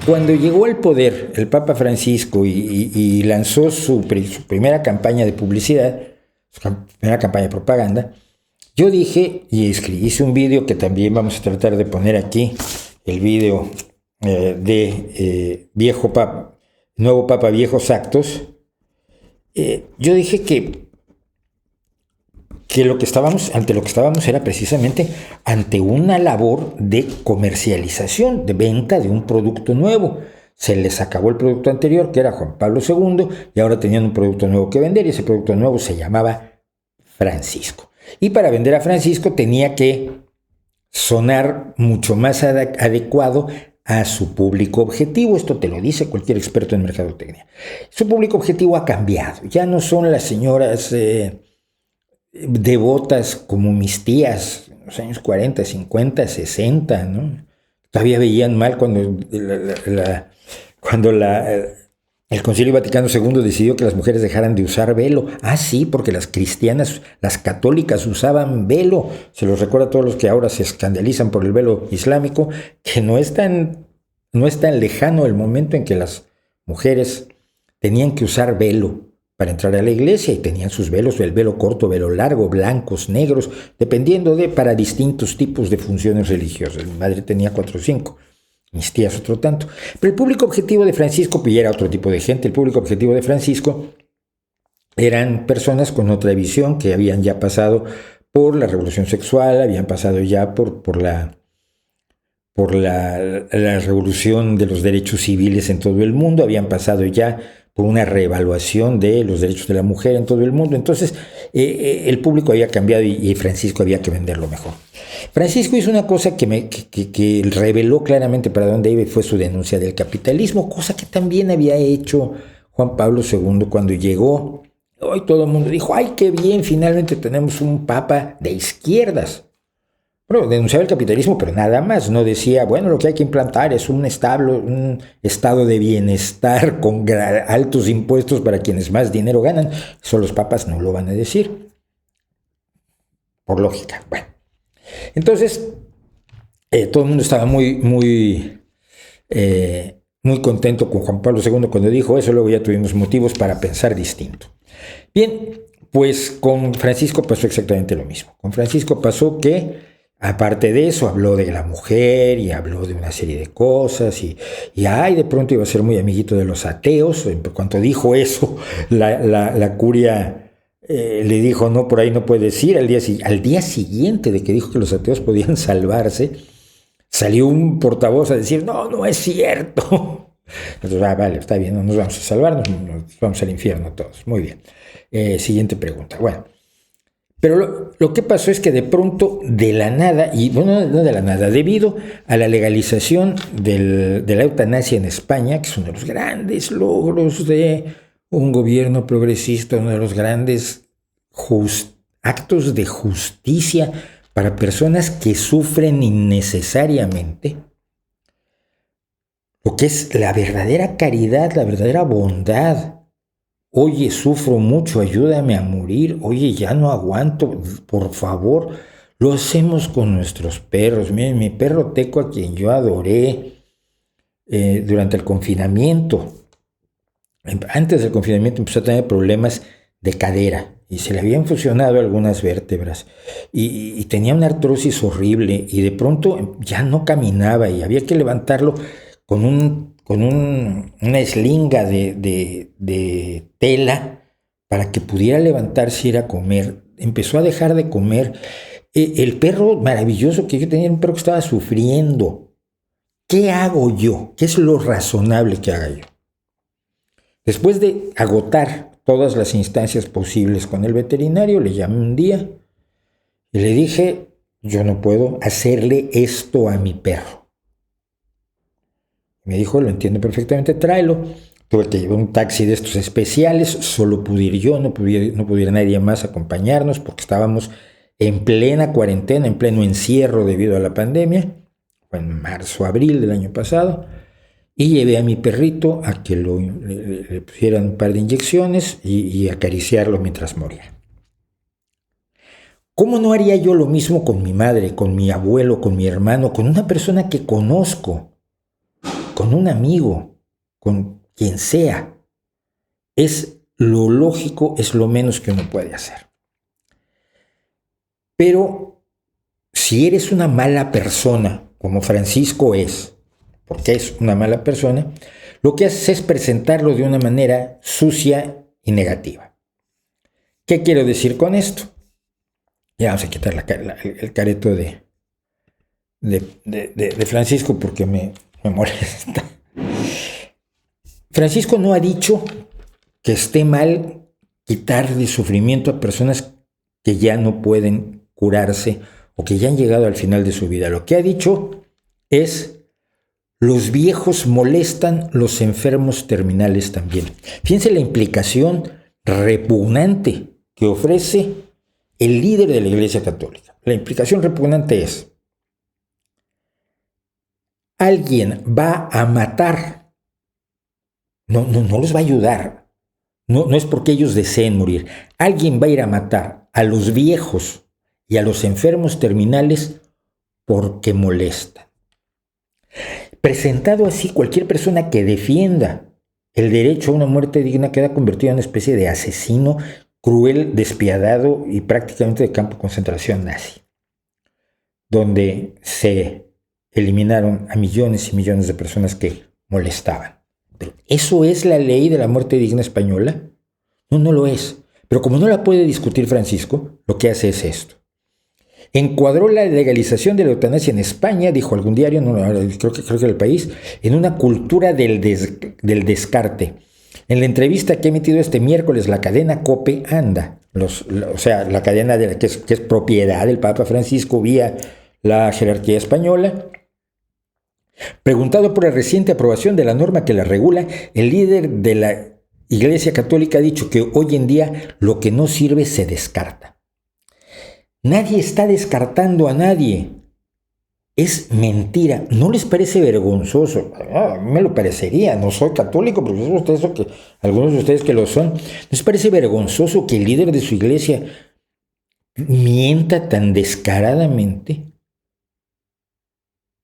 Cuando llegó al poder el Papa Francisco y lanzó su primera campaña de publicidad, su primera campaña de propaganda, yo dije, y hice un vídeo que también vamos a tratar de poner aquí, el vídeo de Nuevo Papa, Viejos Actos. Yo dije que ante lo que estábamos era precisamente ante una labor de comercialización, de venta de un producto nuevo. Se les acabó el producto anterior, que era Juan Pablo II, y ahora tenían un producto nuevo que vender, y ese producto nuevo se llamaba Francisco. Y para vender a Francisco tenía que sonar mucho más adecuado a su público objetivo. Esto te lo dice cualquier experto en mercadotecnia. Su público objetivo ha cambiado. Ya no son las señoras devotas como mis tías en los años 40, 50, 60, ¿no? Todavía veían mal cuando el Concilio Vaticano II decidió que las mujeres dejaran de usar velo. Ah, sí, porque las cristianas, las católicas usaban velo. Se los recuerda a todos los que ahora se escandalizan por el velo islámico, que no es tan lejano el momento en que las mujeres tenían que usar velo para entrar a la iglesia, y tenían sus velos, el velo corto, velo largo, blancos, negros, dependiendo para distintos tipos de funciones religiosas. Mi madre tenía 4 o 5, mis tías otro tanto. Pero el público objetivo de Francisco, pues ya era otro tipo de gente. El público objetivo de Francisco eran personas con otra visión, que habían ya pasado por la revolución sexual, habían pasado ya por la revolución de los derechos civiles en todo el mundo, habían pasado ya por una reevaluación de los derechos de la mujer en todo el mundo. Entonces el público había cambiado y Francisco había que venderlo mejor. Francisco hizo una cosa que reveló claramente para dónde iba, y fue su denuncia del capitalismo, cosa que también había hecho Juan Pablo II cuando llegó. Hoy todo el mundo dijo, ¡ay, qué bien! Finalmente tenemos un papa de izquierdas. Bueno, denunciaba el capitalismo, pero nada más. No decía, bueno, lo que hay que implantar es un estado de bienestar con altos impuestos para quienes más dinero ganan. Eso los papas no lo van a decir, por lógica. Bueno, entonces todo el mundo estaba muy contento con Juan Pablo II cuando dijo eso. Luego ya tuvimos motivos para pensar distinto. Bien, pues con Francisco pasó exactamente lo mismo. Con Francisco pasó que, aparte de eso, habló de la mujer y habló de una serie de cosas y de pronto iba a ser muy amiguito de los ateos. En cuanto dijo eso, la curia le dijo, no, por ahí no puedes ir. Al día siguiente de que dijo que los ateos podían salvarse, salió un portavoz a decir, no es cierto. Entonces, vale, está bien, no nos vamos a salvar, nos vamos al infierno todos. Muy bien. Siguiente pregunta. Bueno. Pero lo que pasó es que de pronto, de la nada, y bueno, no de la nada, debido a la legalización de la eutanasia en España, que es uno de los grandes logros de un gobierno progresista, uno de los grandes actos de justicia para personas que sufren innecesariamente, lo que es la verdadera caridad, la verdadera bondad. Oye, sufro mucho, ayúdame a morir. Oye, ya no aguanto, por favor. Lo hacemos con nuestros perros. Miren, mi perro Teco, a quien yo adoré durante el confinamiento. Antes del confinamiento empezó a tener problemas de cadera y se le habían fusionado algunas vértebras y tenía una artrosis horrible y de pronto ya no caminaba y había que levantarlo con una eslinga de tela para que pudiera levantarse y ir a comer. Empezó a dejar de comer. El perro maravilloso que yo tenía era un perro que estaba sufriendo. ¿Qué hago yo? ¿Qué es lo razonable que haga yo? Después de agotar todas las instancias posibles con el veterinario, le llamé un día y le dije, yo no puedo hacerle esto a mi perro. Me dijo, lo entiendo perfectamente, tráelo. Tuve que llevar un taxi de estos especiales, solo pude ir yo, no pudiera nadie más acompañarnos porque estábamos en plena cuarentena, en pleno encierro debido a la pandemia. Fue en marzo, abril del año pasado. Y llevé a mi perrito a que le pusieran un par de inyecciones y acariciarlo mientras moría. ¿Cómo no haría yo lo mismo con mi madre, con mi abuelo, con mi hermano, con una persona que conozco con un amigo, con quien sea. Es lo lógico, es lo menos que uno puede hacer. Pero si eres una mala persona, como Francisco es, porque es una mala persona, lo que haces es presentarlo de una manera sucia y negativa. ¿Qué quiero decir con esto? Ya vamos a quitar el careto de Francisco porque me molesta. Francisco no ha dicho que esté mal quitar de sufrimiento a personas que ya no pueden curarse o que ya han llegado al final de su vida. Lo que ha dicho es: los viejos molestan, los enfermos terminales también. Fíjense la implicación repugnante que ofrece el líder de la Iglesia Católica. La implicación repugnante es: alguien va a matar, no los va a ayudar, no es porque ellos deseen morir. Alguien va a ir a matar a los viejos y a los enfermos terminales porque molestan. Presentado así, cualquier persona que defienda el derecho a una muerte digna queda convertido en una especie de asesino cruel, despiadado y prácticamente de campo de concentración nazi, donde se eliminaron a millones y millones de personas que molestaban. Pero ¿eso es la ley de la muerte digna española? No lo es. Pero como no la puede discutir Francisco, lo que hace es esto. Encuadró la legalización de la eutanasia en España, dijo algún diario, creo que era El País, en una cultura del descarte. En la entrevista que ha emitido este miércoles la cadena COPE anda, la cadena que es propiedad del Papa Francisco vía la jerarquía española. Preguntado por la reciente aprobación de la norma que la regula, el líder de la Iglesia Católica ha dicho que hoy en día lo que no sirve se descarta. Nadie está descartando a nadie. Es mentira. ¿No les parece vergonzoso? A mí me lo parecería. No soy católico, pero algunos de ustedes que lo son. ¿No les parece vergonzoso que el líder de su iglesia mienta tan descaradamente?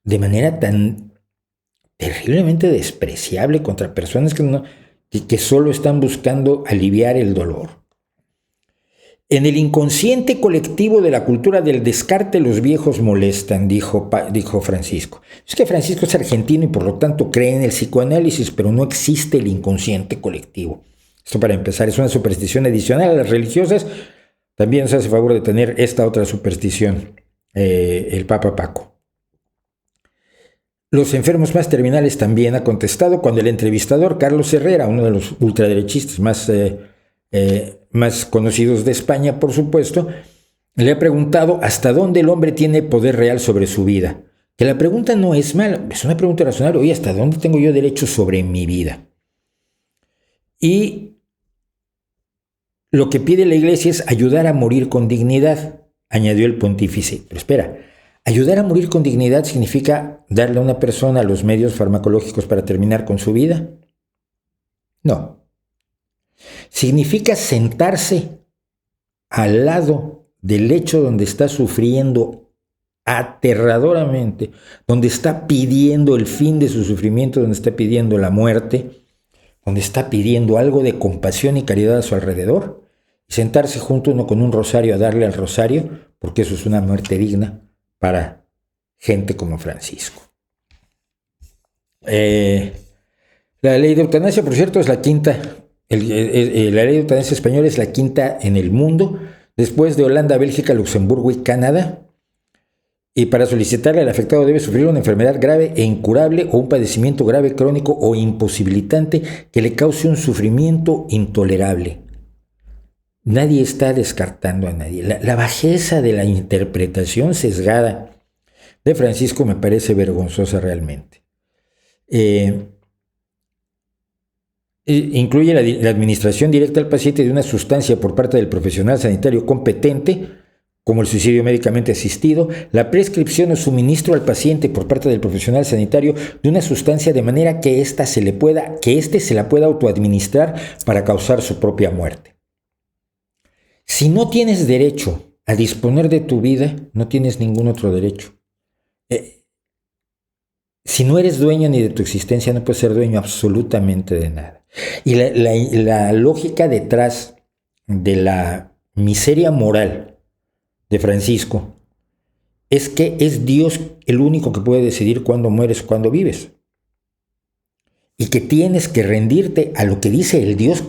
De manera tan terriblemente despreciable contra personas que solo están buscando aliviar el dolor. En el inconsciente colectivo de la cultura del descarte los viejos molestan, dijo Francisco. Es que Francisco es argentino y por lo tanto cree en el psicoanálisis, pero no existe el inconsciente colectivo. Esto para empezar es una superstición adicional a las religiosas. También nos hace favor de tener esta otra superstición, el Papa Paco. Los enfermos más terminales también ha contestado cuando el entrevistador Carlos Herrera, uno de los ultraderechistas más conocidos de España, por supuesto, le ha preguntado hasta dónde el hombre tiene poder real sobre su vida. Que la pregunta no es mala, es una pregunta razonable. Oye, ¿hasta dónde tengo yo derecho sobre mi vida? Y lo que pide la Iglesia es ayudar a morir con dignidad, añadió el pontífice. Pero espera, ayudar a morir con dignidad significa darle a una persona los medios farmacológicos para terminar con su vida. No. Significa sentarse al lado del lecho donde está sufriendo aterradoramente, donde está pidiendo el fin de su sufrimiento, donde está pidiendo la muerte, donde está pidiendo algo de compasión y caridad a su alrededor, y sentarse junto uno con un rosario a darle al rosario, porque eso es una muerte digna para gente como Francisco. La ley de eutanasia, por cierto, es la quinta. La ley de eutanasia española es la quinta en el mundo, después de Holanda, Bélgica, Luxemburgo y Canadá. Y para solicitarla, el afectado debe sufrir una enfermedad grave e incurable o un padecimiento grave, crónico o imposibilitante que le cause un sufrimiento intolerable. Nadie está descartando a nadie. La bajeza de la interpretación sesgada de Francisco me parece vergonzosa realmente. Incluye la administración directa al paciente de una sustancia por parte del profesional sanitario competente, como el suicidio médicamente asistido, la prescripción o suministro al paciente por parte del profesional sanitario de una sustancia de manera que éste se la pueda autoadministrar para causar su propia muerte. Si no tienes derecho a disponer de tu vida, no tienes ningún otro derecho. Si no eres dueño ni de tu existencia, no puedes ser dueño absolutamente de nada. Y la lógica detrás de la miseria moral de Francisco es que es Dios el único que puede decidir cuándo mueres o cuándo vives. Y que tienes que rendirte a lo que dice el Dios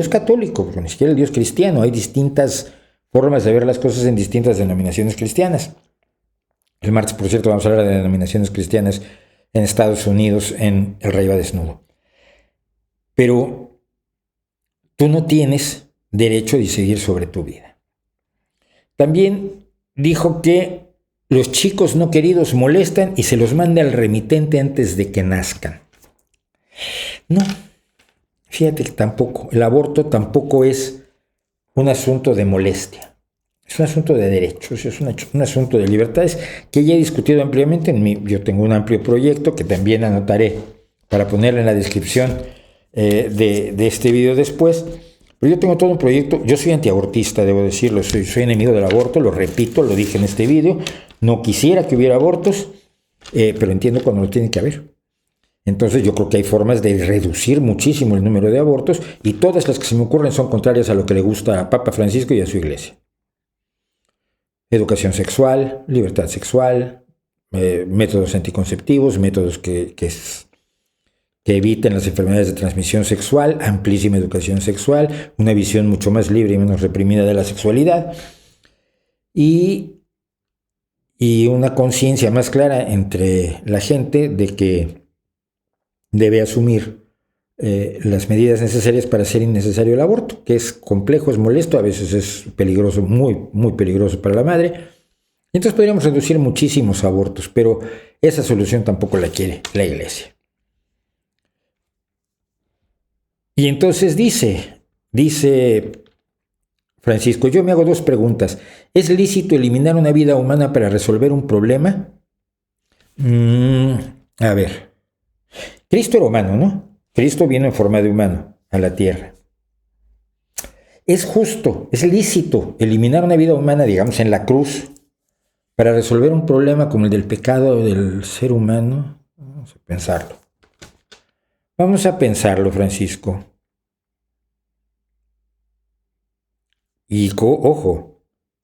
católico, porque ni siquiera el Dios cristiano. Hay distintas formas de ver las cosas en distintas denominaciones cristianas. El martes, por cierto, vamos a hablar de denominaciones cristianas en Estados Unidos en El Rey va desnudo. Pero tú no tienes derecho a decidir sobre tu vida. También dijo que los chicos no queridos molestan y se los manda al remitente antes de que nazcan. No, fíjate que tampoco, el aborto tampoco es un asunto de molestia. Es un asunto de derechos, es un asunto de libertades que ya he discutido ampliamente. Yo tengo un amplio proyecto que también anotaré para ponerlo en la descripción de este video después. Pero yo tengo todo un proyecto. Yo soy antiabortista, debo decirlo. Soy enemigo del aborto, lo repito, lo dije en este video. No quisiera que hubiera abortos, pero entiendo cuando lo tiene que haber. Entonces yo creo que hay formas de reducir muchísimo el número de abortos y todas las que se me ocurren son contrarias a lo que le gusta a Papa Francisco y a su iglesia. Educación sexual, libertad sexual, métodos anticonceptivos, métodos que eviten las enfermedades de transmisión sexual, amplísima educación sexual, una visión mucho más libre y menos reprimida de la sexualidad y una conciencia más clara entre la gente de que debe asumir las medidas necesarias para hacer innecesario el aborto, que es complejo, es molesto, a veces es peligroso, muy, muy peligroso para la madre. Entonces podríamos reducir muchísimos abortos, pero esa solución tampoco la quiere la iglesia. Y entonces dice Francisco, yo me hago dos preguntas. ¿Es lícito eliminar una vida humana para resolver un problema? A ver, Cristo era humano, ¿no? Cristo vino en forma de humano a la tierra. ¿Es justo, es lícito eliminar una vida humana, digamos, en la cruz, para resolver un problema como el del pecado del ser humano? Vamos a pensarlo. Vamos a pensarlo, Francisco. Y ojo,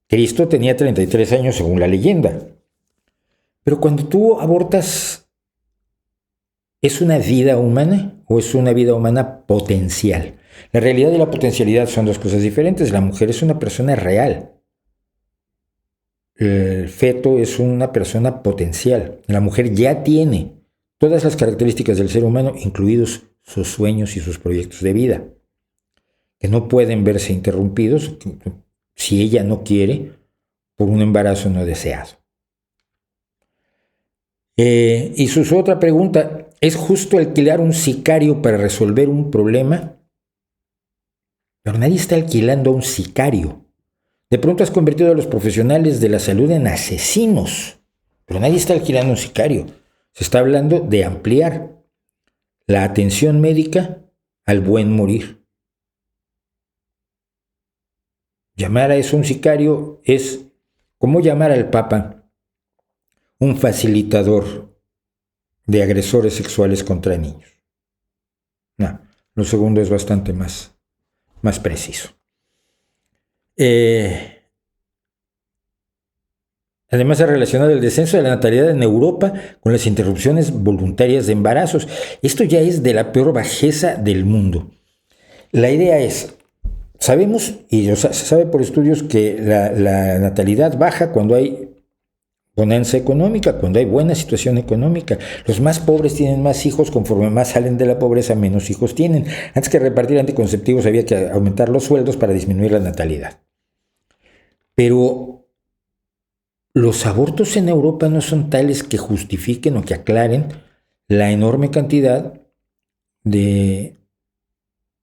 Cristo tenía 33 años según la leyenda. Pero cuando tú abortas, ¿es una vida humana o es una vida humana potencial? La realidad y la potencialidad son dos cosas diferentes. La mujer es una persona real. El feto es una persona potencial. La mujer ya tiene todas las características del ser humano, incluidos sus sueños y sus proyectos de vida, que no pueden verse interrumpidos si ella no quiere por un embarazo no deseado. Y su otra pregunta, ¿es justo alquilar un sicario para resolver un problema? Pero nadie está alquilando a un sicario. De pronto has convertido a los profesionales de la salud en asesinos, pero nadie está alquilando un sicario. Se está hablando de ampliar la atención médica al buen morir. Llamar a eso un sicario es como llamar al Papa un facilitador de agresores sexuales contra niños. No, lo segundo es bastante más preciso. Además, ha relacionado el descenso de la natalidad en Europa con las interrupciones voluntarias de embarazos. Esto ya es de la peor bajeza del mundo. La idea es, sabemos, y se sabe por estudios, que la natalidad baja cuando hay bonanza económica, cuando hay buena situación económica. Los más pobres tienen más hijos, conforme más salen de la pobreza, menos hijos tienen. Antes que repartir anticonceptivos había que aumentar los sueldos para disminuir la natalidad. Pero los abortos en Europa no son tales que justifiquen o que aclaren la enorme cantidad que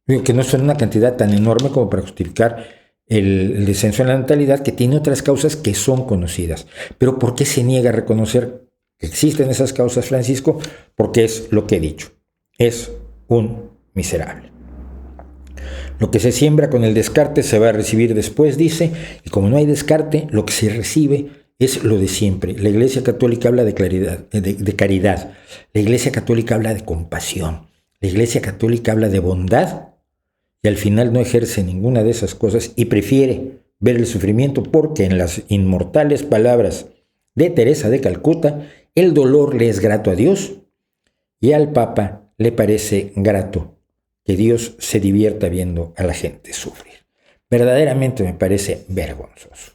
no son una cantidad tan enorme como para justificar el descenso en la natalidad, que tiene otras causas que son conocidas. Pero ¿por qué se niega a reconocer que existen esas causas, Francisco? Porque es lo que he dicho. Es un miserable. Lo que se siembra con el descarte se va a recibir después, dice, y como no hay descarte, lo que se recibe es lo de siempre. La Iglesia Católica habla de caridad. La Iglesia Católica habla de compasión. La Iglesia Católica habla de bondad y al final no ejerce ninguna de esas cosas y prefiere ver el sufrimiento porque en las inmortales palabras de Teresa de Calcuta, el dolor le es grato a Dios y al Papa le parece grato que Dios se divierta viendo a la gente sufrir. Verdaderamente me parece vergonzoso.